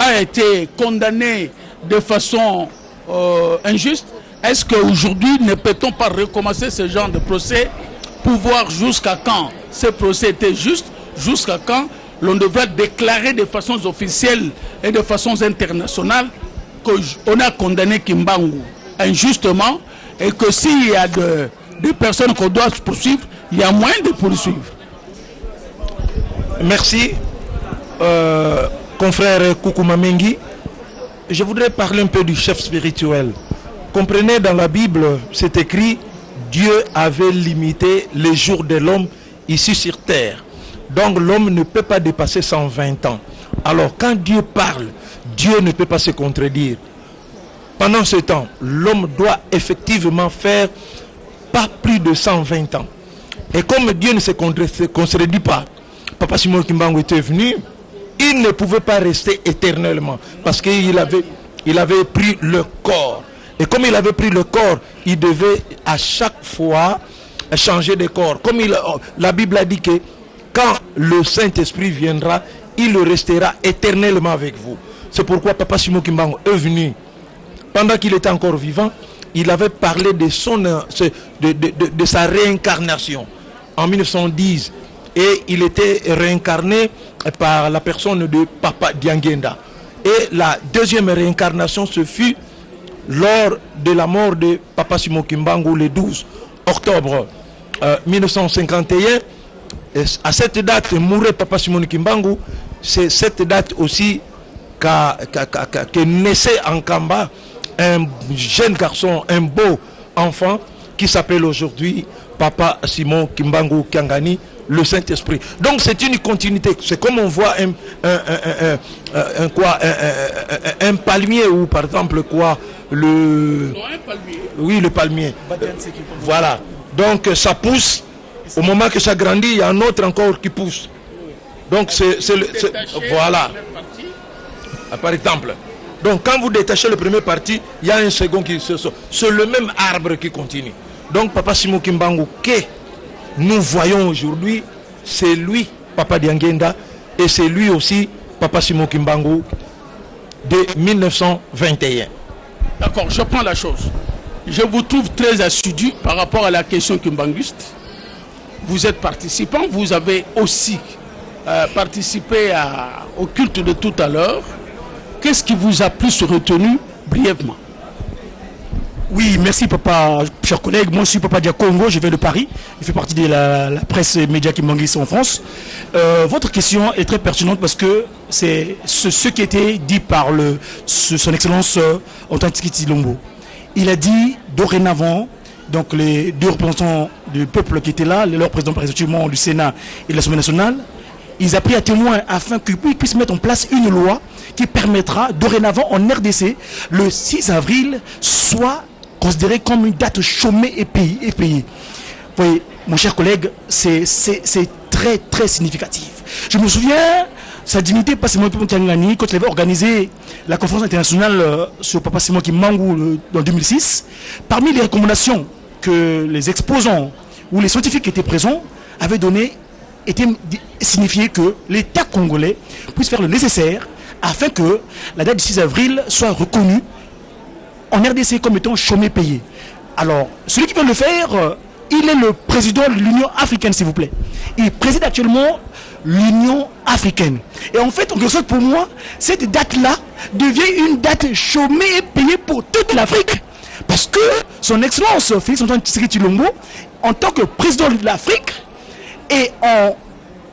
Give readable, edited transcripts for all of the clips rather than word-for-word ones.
a été condamné de façon injuste. Est-ce qu'aujourd'hui, ne peut-on pas recommencer ce genre de procès pour voir jusqu'à quand ce procès était juste, jusqu'à quand l'on devrait déclarer de façon officielle et de façon internationale qu'on a condamné Kimbangu injustement et que s'il y a des personnes qu'on doit poursuivre, il y a moyen de poursuivre. Merci, confrère Koukouma Mengi. Je voudrais parler un peu du chef spirituel. Comprenez, dans la Bible, c'est écrit, Dieu avait limité les jours de l'homme ici sur terre. Donc l'homme ne peut pas dépasser 120 ans. Alors quand Dieu parle, Dieu ne peut pas se contredire. Pendant ce temps, l'homme doit effectivement faire pas plus de 120 ans. Et comme Dieu ne se contredit pas, Papa Simon Kimbangu était venu, il ne pouvait pas rester éternellement parce qu'il avait pris le corps. Et comme il avait pris le corps, il devait à chaque fois changer de corps. Comme la Bible a dit que quand le Saint-Esprit viendra, il restera éternellement avec vous. C'est pourquoi Papa Simon Kimbangu est venu. Pendant qu'il était encore vivant, il avait parlé de sa réincarnation en 1910. Et il était réincarné par la personne de Papa Diangenda. Et la deuxième réincarnation se fut lors de la mort de Papa Simon Kimbangu le 12 octobre 1951. Et à cette date mourait Papa Simon Kimbangu. C'est cette date aussi que naissait en Kamba un jeune garçon, un beau enfant qui s'appelle aujourd'hui Papa Simon Kimbangu Kiangani, le Saint-Esprit. Donc c'est une continuité. C'est comme on voit un palmier ou par exemple quoi le palmier. Voilà. Donc ça pousse. Au moment que ça grandit, il y a un autre encore qui pousse. Donc voilà. Par exemple. Donc quand vous détachez le premier parti, il y a un second qui se sort. C'est le même arbre qui continue. Donc Papa Simon Kimbangu que nous voyons aujourd'hui, c'est lui, Papa Diangenda, et c'est lui aussi, Papa Simon Kimbangu, de 1921. D'accord, je prends la chose. Je vous trouve très assidu par rapport à la question kimbanguiste. Vous êtes participant, vous avez aussi participé au culte de tout à l'heure. Qu'est-ce qui vous a plus retenu brièvement? Oui, merci papa, chers collègues. Moi je suis Papa Diakongo, je viens de Paris. Je fais partie de la presse média kimbanguiste en France. Votre question est très pertinente parce que c'est ce qui a été dit par son excellence Authentique Tshilombo. Il a dit dorénavant, donc les deux représentants du peuple qui étaient là, leurs présidents précisément du Sénat et de l'Assemblée nationale, ils ont pris à témoin afin qu'ils puissent mettre en place une loi qui permettra dorénavant en RDC le 6 avril soit considéré comme une date chômée et payée. Vous voyez, mon cher collègue, c'est très très significatif. Je me souviens, sa dignité, Papa Simon Kimbangu, quand il avait organisé la conférence internationale sur Papa Simon Kimbangu en 2006, parmi les recommandations que les exposants ou les scientifiques qui étaient présents avaient donné, était signifié que l'État congolais puisse faire le nécessaire afin que la date du 6 avril soit reconnue en RDC comme étant chômé payé. Alors, celui qui veut le faire, il est le président de l'Union africaine, s'il vous plaît. Il préside actuellement l'Union africaine. Et en fait, en quelque sorte, pour moi, cette date-là devient une date chômée et payée pour toute l'Afrique. Parce que son excellence, Félix Antoine Tshisekedi, en tant que président de l'Afrique, et en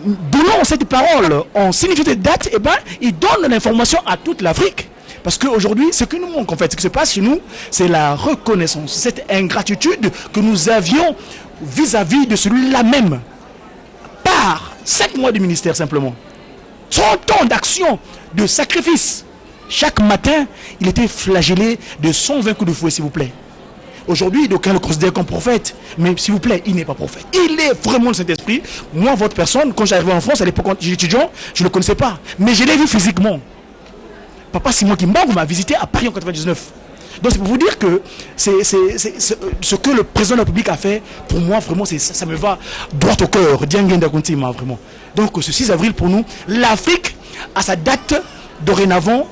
donnant cette parole, en signifiant cette date, eh ben, il donne l'information à toute l'Afrique. Parce qu'aujourd'hui, ce que nous manque en fait, ce qui se passe chez nous, c'est la reconnaissance, cette ingratitude que nous avions vis-à-vis de celui-là même. Par 5 mois de ministère simplement. 30 ans d'action, de sacrifice. Chaque matin, il était flagellé de 120 coups de fouet, s'il vous plaît. Aujourd'hui, d'aucuns le considèrent comme prophète, mais s'il vous plaît, il n'est pas prophète. Il est vraiment le Saint-Esprit. Moi, votre personne, quand j'arrivais en France, à l'époque quand j'étais étudiant, je ne le connaissais pas. Mais je l'ai vu physiquement. Papa Simon Kimbangu m'a visité à Paris en 1999. Donc c'est pour vous dire que c'est ce que le président de la République a fait, pour moi, vraiment, ça me va droit au cœur. Diangenda Kuntima, vraiment. Donc ce 6 avril, pour nous, l'Afrique a sa date dorénavant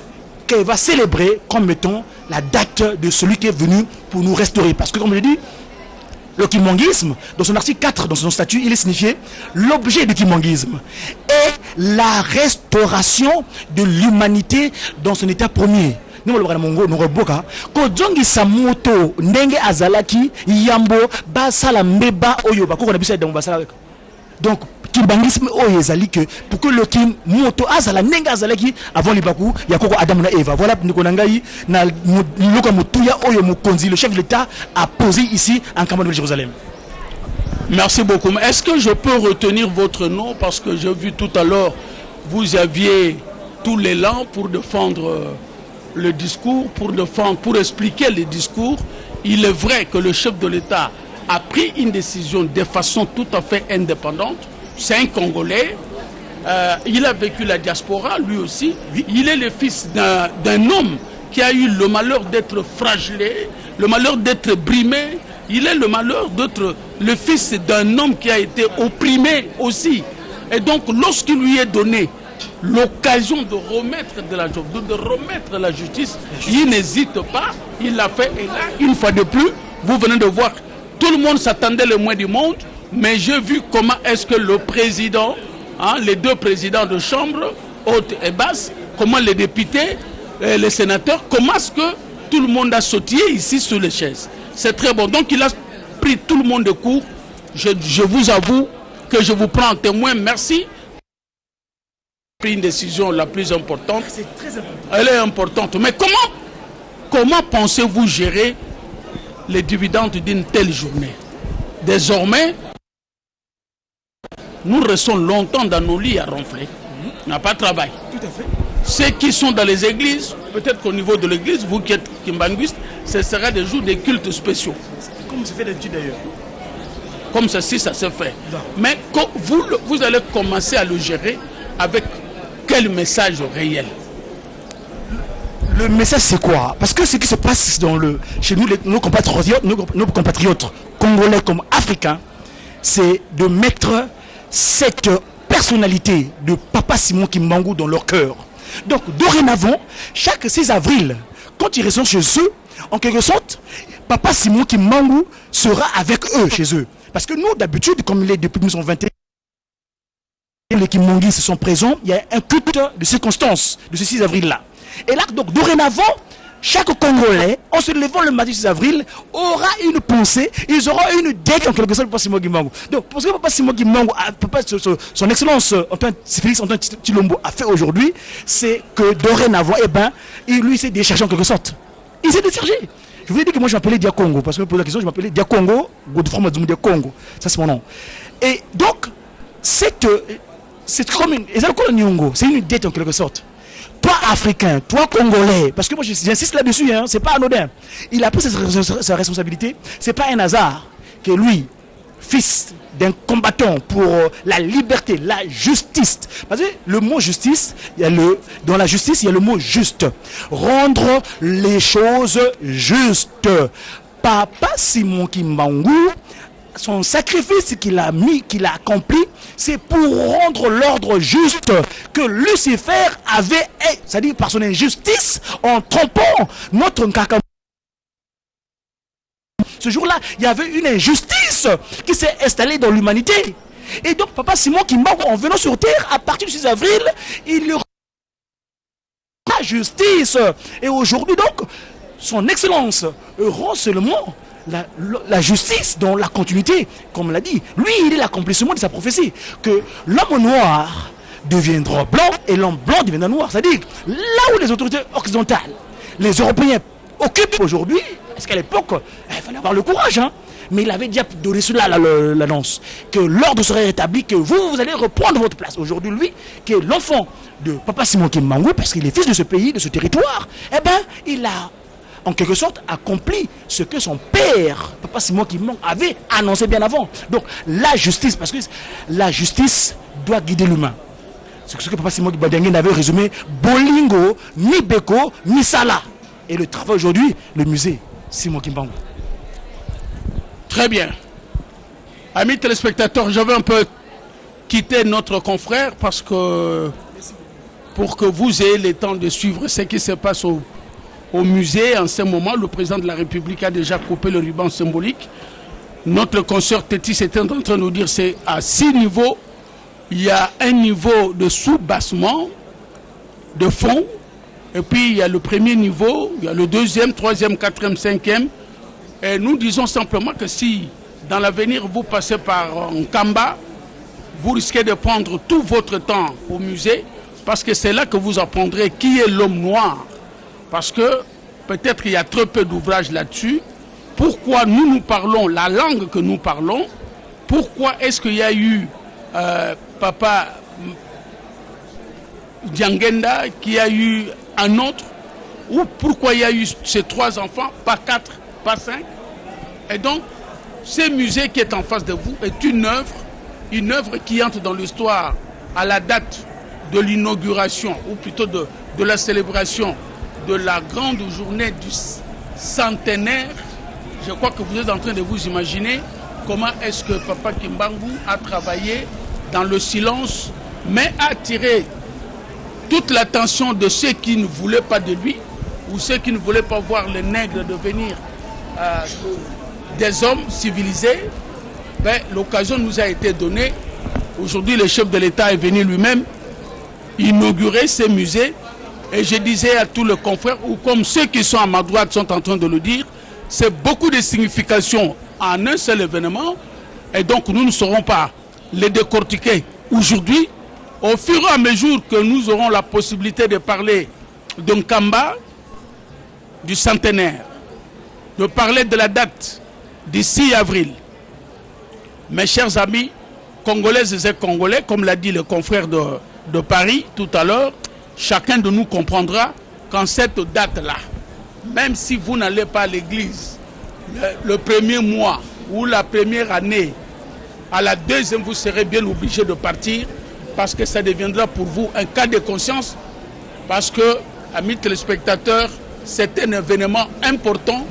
qu'elle va célébrer comme étant la date de celui qui est venu pour nous restaurer. Parce que comme je dis, le kimonguisme, dans son article 4, dans son statut, il est signifié l'objet du kimonguisme est la restauration de l'humanité dans son état premier. Nous le voyons mongo, nous reboka. Kodjongi samoto ndenge azalaki yambo basala mbeba oyoba ko na bisa dans basala. Donc kibangisme oyezali que pour que le kim moto azala ndenge azalaki avant libaku ya koko Adam na Eva. Voilà ndiko nangai na loka mutuya oyo mukonzi le chef de l'État a posé ici en Cameroun de Jérusalem. Merci beaucoup. Est-ce que je peux retenir votre nom parce que j'ai vu tout à l'heure vous aviez tout l'élan pour défendre le discours, pour expliquer les discours. Il est vrai que le chef de l'État a pris une décision de façon tout à fait indépendante. C'est un Congolais. Il a vécu la diaspora, lui aussi. Il est le fils d'un homme qui a eu le malheur d'être flagellé, le malheur d'être brimé. Il est le malheur d'être le fils d'un homme qui a été opprimé aussi. Et donc, lorsqu'il lui est donné l'occasion de remettre la justice, il n'hésite pas, il l'a fait. Et là, une fois de plus, vous venez de voir, tout le monde s'attendait le moins du monde, mais j'ai vu comment est-ce que le président, les deux présidents de chambre, haute et basse, comment les députés, les sénateurs, comment est-ce que tout le monde a sautillé ici sur les chaises. C'est très bon. Donc il a pris tout le monde de court. Je vous avoue que je vous prends en témoin. Merci. Pris une décision la plus importante. C'est très important. Elle est importante. Mais comment pensez-vous gérer les dividendes d'une telle journée? Désormais, nous restons longtemps dans nos lits à ronfler. On n'a pas de travail. Tout à fait. Ceux qui sont dans les églises, peut-être qu'au niveau de l'église, vous qui êtes kimbanguiste, ce sera des jours de cultes spéciaux. Comme c'est fait d'habitude d'ailleurs. Comme ceci, ça se fait. Non. Mais vous allez commencer à le gérer avec quel message réel? Le message c'est quoi? Parce que ce qui se passe chez nous, nos compatriotes congolais comme africains, c'est de mettre cette personnalité de Papa Simon Kimbangu dans leur cœur. Donc dorénavant, chaque 6 avril, quand ils restent chez eux, en quelque sorte, Papa Simon Kimbangu sera avec eux chez eux. Parce que nous, d'habitude, comme il est depuis 1921, les Kimonguis sont présents, il y a un culte de circonstance de ce 6 avril-là. Et là, donc, dorénavant, chaque Congolais, en se levant le mardi 6 avril, aura une pensée, ils auront une dette en quelque sorte pour Papa Simon Kimbangu. Donc, pour ce que Papa Simon Kimbangu, son excellence, Félix Antoine Tshilombo a fait aujourd'hui, c'est que dorénavant, il lui s'est déchargé en quelque sorte. Il s'est déchargé. Je vous ai dit que moi je m'appelais Diakongo, parce que me pose la question, je m'appelais Diakongo, Godefroy Mazoumou Diakongo. Ça c'est mon nom. Et donc, c'est comme c'est une dette en quelque sorte. Toi Africain, toi Congolais, parce que moi j'insiste là-dessus, hein, c'est pas anodin. Il a pris sa responsabilité, c'est pas un hasard que lui, fils d'un combattant pour la liberté, la justice. Parce que le mot justice, dans la justice, il y a le mot juste. Rendre les choses justes. Papa Simon Kimbangu, son sacrifice qu'il a accompli, c'est pour rendre l'ordre juste que Lucifer avait, c'est-à-dire par son injustice, en trompant notre Nkaka. Ce jour-là, il y avait une injustice qui s'est installée dans l'humanité. Et donc, Papa Simon Kimbangu, en venant sur terre, à partir du 6 avril, il rend la justice. Et aujourd'hui, donc, son excellence rend seulement la justice dans la continuité, comme on l'a dit. Lui, il est l'accomplissement de sa prophétie, que l'homme noir deviendra blanc et l'homme blanc deviendra noir. C'est-à-dire, là où les autorités occidentales, les Européens occupent aujourd'hui, parce qu'à l'époque, il fallait avoir le courage, hein. Mais il avait déjà donné cela l'annonce, que l'ordre serait rétabli, que vous allez reprendre votre place. Aujourd'hui, lui, qui est l'enfant de Papa Simon Kimbangu, parce qu'il est fils de ce pays, de ce territoire, il a, en quelque sorte, accompli ce que son père, Papa Simon Kimbangu, avait annoncé bien avant. Donc, la justice, parce que la justice doit guider l'humain. C'est ce que Papa Simon Kimbangu avait résumé, Bolingo, ni Beko, ni Sala. Et le travail aujourd'hui, le musée Simon Kimbangu. Très bien. Amis téléspectateurs, je vais un peu quitter notre confrère parce que pour que vous ayez le temps de suivre ce qui se passe au musée. En ce moment, le président de la République a déjà coupé le ruban symbolique. Notre consoeur Tétis était en train de nous dire que c'est à 6 niveaux. Il y a un niveau de sous-bassement, de fond, et puis il y a le premier niveau, il y a le deuxième, troisième, quatrième, cinquième. Et nous disons simplement que si dans l'avenir vous passez par Nkamba, vous risquez de prendre tout votre temps au musée, parce que c'est là que vous apprendrez qui est l'homme noir. Parce que peut-être il y a très peu d'ouvrages là-dessus. Pourquoi nous parlons la langue que nous parlons? Pourquoi est-ce qu'il y a eu Papa Diangenda qui a eu un autre? Ou pourquoi il y a eu ces 3 enfants, pas 4, pas 5? Et donc, ce musée qui est en face de vous est une œuvre qui entre dans l'histoire à la date de l'inauguration, ou plutôt de la célébration de la grande journée du centenaire. Je crois que vous êtes en train de vous imaginer comment est-ce que Papa Kimbangu a travaillé dans le silence, mais a attiré toute l'attention de ceux qui ne voulaient pas de lui, ou ceux qui ne voulaient pas voir les nègres devenir des hommes civilisés. Ben, l'occasion nous a été donnée. Aujourd'hui, le chef de l'État est venu lui-même inaugurer ces musées. Et je disais à tous les confrères, ou comme ceux qui sont à ma droite sont en train de le dire, c'est beaucoup de significations en un seul événement. Et donc nous ne saurons pas les décortiquer aujourd'hui. Au fur et à mesure que nous aurons la possibilité de parler de Nkamba, du centenaire, de parler de la date du 6 avril, mes chers amis, Congolaises et Congolais, comme l'a dit le confrère de Paris tout à l'heure, chacun de nous comprendra qu'en cette date-là, même si vous n'allez pas à l'église le premier mois ou la première année, à la deuxième, vous serez bien obligé de partir parce que ça deviendra pour vous un cas de conscience. Parce que, amis téléspectateurs, c'est un événement important.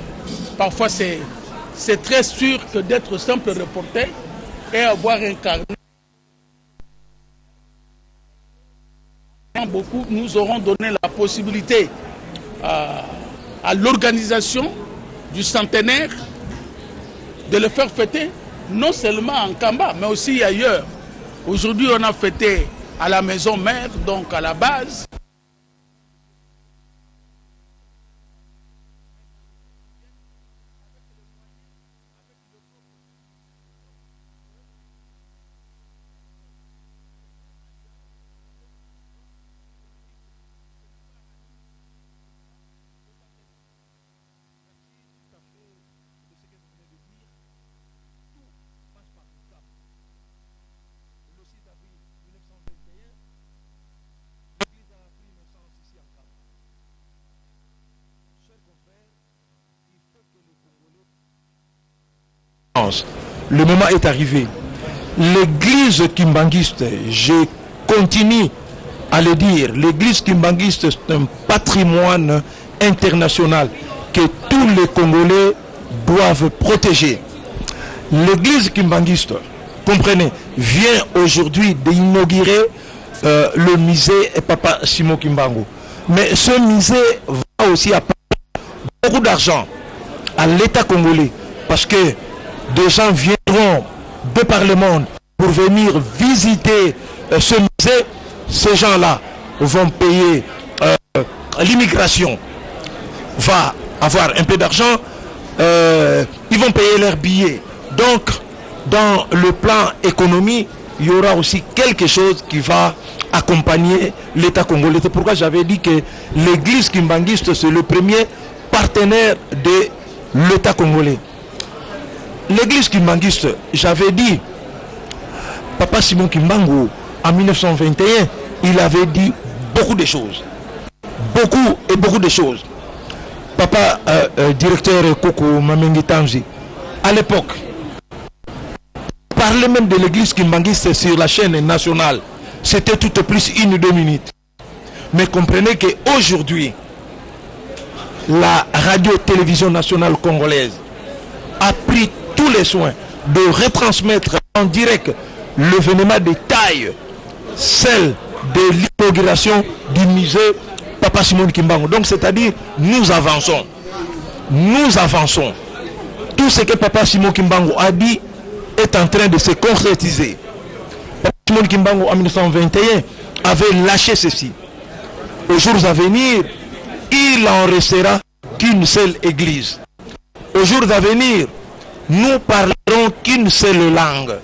Parfois, c'est très sûr que d'être simple reporter et avoir un carnet. Beaucoup, nous aurons donné la possibilité à l'organisation du centenaire de le faire fêter, non seulement en Nkamba, mais aussi ailleurs. Aujourd'hui, on a fêté à la maison mère, donc à la base. Le moment est arrivé. L'église kimbanguiste, je continue à le dire, l'église kimbanguiste est un patrimoine international que tous les Congolais doivent protéger. L'église kimbanguiste, comprenez, vient aujourd'hui d'inaugurer le musée Papa Simon Kimbangu. Mais ce musée va aussi apporter beaucoup d'argent à l'État congolais parce que des gens viendront de par le monde pour venir visiter ce musée. Ces gens-là vont payer, l'immigration va avoir un peu d'argent, ils vont payer leurs billets. Donc, dans le plan économie, il y aura aussi quelque chose qui va accompagner l'État congolais. C'est pourquoi j'avais dit que l'église kimbanguiste, c'est le premier partenaire de l'État congolais. L'église kimbanguiste, j'avais dit, Papa Simon Kimbangu, en 1921, il avait dit beaucoup de choses. Beaucoup de choses. Papa, directeur Koko Mamengi Tanzi, à l'époque, parlait même de l'église kimbanguiste sur la chaîne nationale. C'était tout au plus 1 ou 2 minutes. Mais comprenez qu'aujourd'hui, la radio-télévision nationale congolaise a pris tous les soins de retransmettre en direct l'événement de taille, celle de l'inauguration du musée Papa Simon Kimbangu. Donc c'est-à-dire, nous avançons. Nous avançons. Tout ce que Papa Simon Kimbangu a dit est en train de se concrétiser. Papa Simon Kimbangu en 1921 avait lâché ceci. Aux jours à venir, il en restera qu'une seule église. Aux jours à venir, nous parlerons qu'une seule langue.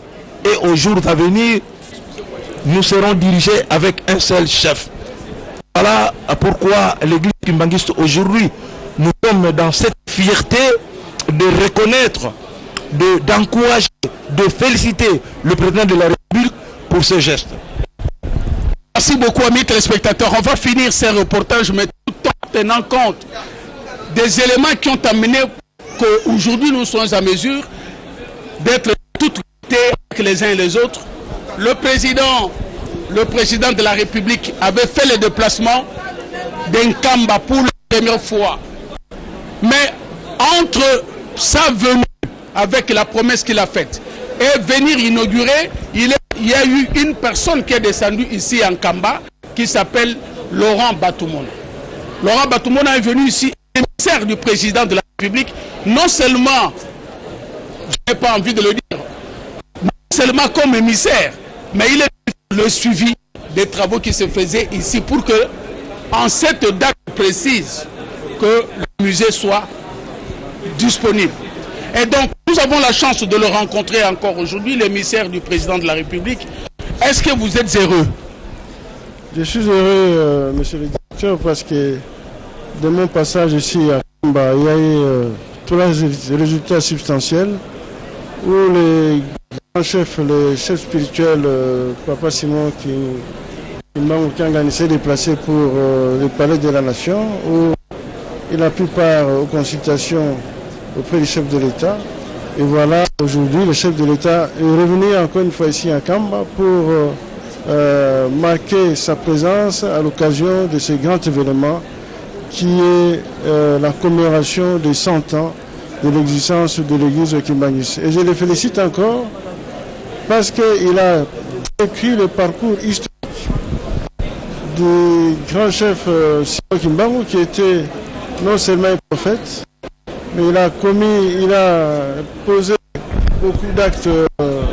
Et aux jours à venir, nous serons dirigés avec un seul chef. Voilà pourquoi l'église kimbanguiste aujourd'hui, nous sommes dans cette fierté de reconnaître, d'encourager, de féliciter le président de la République pour ce geste. Merci beaucoup, amis téléspectateurs. On va finir ces reportages, mais tout en tenant compte des éléments qui ont amené qu'aujourd'hui nous sommes à mesure d'être toutes avec les uns et les autres. Le président de la République avait fait le déplacement d'Nkamba pour la première fois. Mais entre sa venue avec la promesse qu'il a faite et venir inaugurer, il y a eu une personne qui est descendue ici en Kamba qui s'appelle Laurent Batoumona. Laurent Batoumona est venu ici, émissaire du président de la République, non seulement, je n'ai pas envie de le dire, non seulement comme émissaire, mais il est le suivi des travaux qui se faisaient ici pour que, en cette date précise, que le musée soit disponible. Et donc, nous avons la chance de le rencontrer encore aujourd'hui, l'émissaire du président de la République. Est-ce que vous êtes heureux? Je suis heureux, monsieur le directeur, parce que de mon passage ici à Kamba, il y a eu tous les résultats substantiels où les grands chefs, les chefs spirituels, Papa Simon qui s'est déplacé pour le palais de la nation, où il a pris part aux consultations auprès du chef de l'État. Et voilà, aujourd'hui, le chef de l'État est revenu encore une fois ici à Kamba pour marquer sa présence à l'occasion de ce grand événement qui est la commémoration des 100 ans de l'existence de l'église kimbanguiste. Et je le félicite encore parce qu'il a écrit le parcours historique du grand chef Simon Kimbangu, qui était non seulement un prophète, mais il a posé beaucoup d'actes